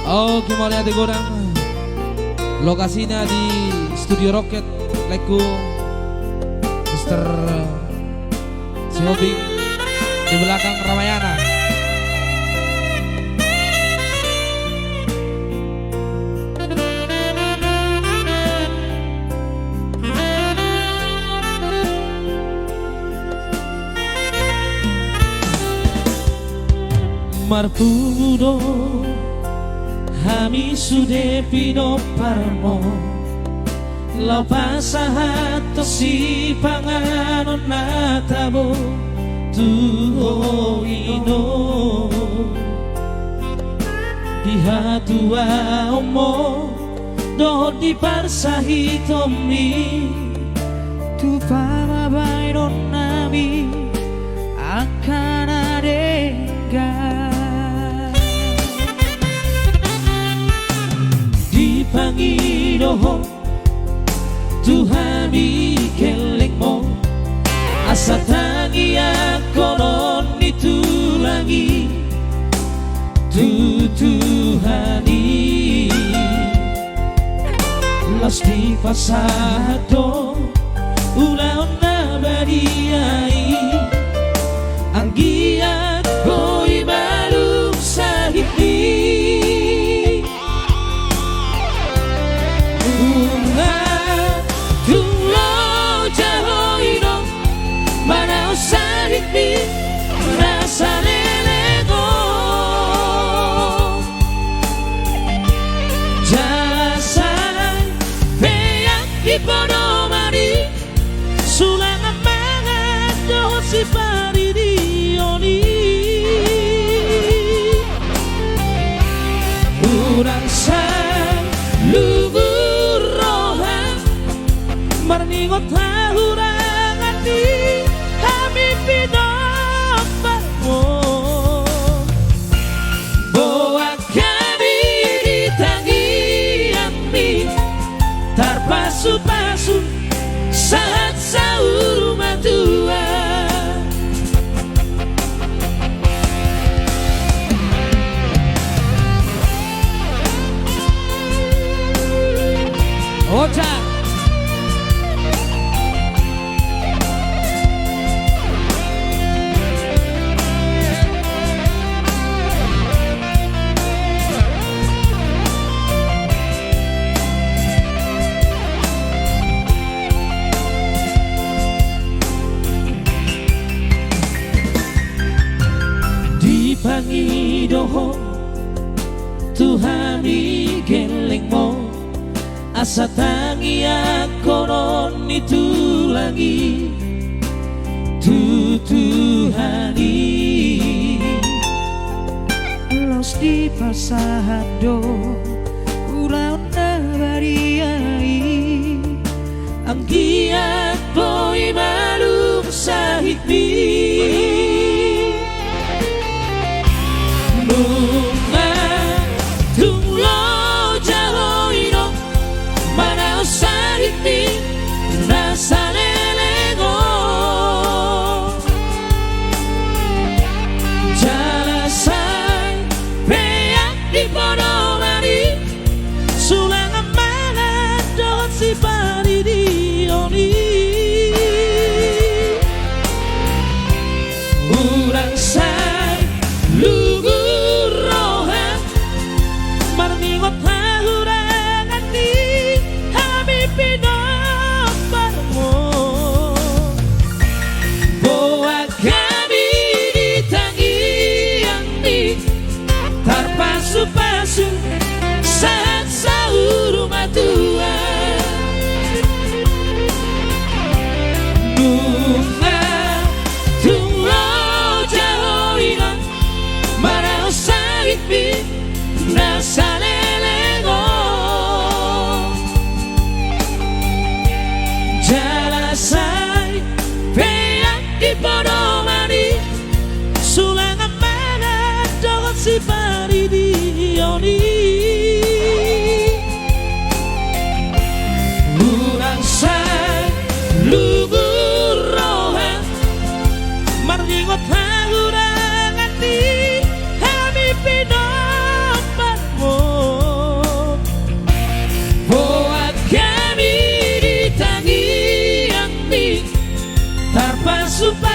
Oke, mau lihat gorang. Lokasinya di Studio Rocket, Leku, Mister Sihobi di belakang Ramayana. Marpudo Hami sude pino parmo Lau pasahat to si panganon natabo Tuho ino Dihatua omo Do di parsahitomi Tu pamabay non nami Akan adenga Panginoon Tuhan ikeleng mo asa tangi ako noon itulangi Tutuhani Los di pasado ulaon na bariyay ang giat ko'y malum sa hindi Rasa lelego Jasan Peyak ipodomani Sulang amangat dohot si paridioni Urang sang lugur rohan Marningot hahurang hati Kami pinong barmo Bawa kami ditangian mi Tarpasu-pasu saat sahur matua Otak Pangidoho Tuhan ikeleng mo asa tangi ako noon itulangi Tutuhani Los di pasado uraon na bariyay ang giat po'y malum sa hitmi Bunga tunglo jahoino Manao sahit ni nasa lelego Jalasay peyak di podomani Sulang amanat dohot si paridioni Urang say lugu Marningot hahurang hati Kami pinong barmo Bawa kami ditangian mi Tarpasu-pasu saat sahur matua Bunga tunglo jahoina Manao sahit mi Nasa lelego Jalasay peyak ipodomani Sulang amanat dohot si paridioni Urang say lugur rohan Marningot hahurang hati Kami pinong barmo tanpa sumpah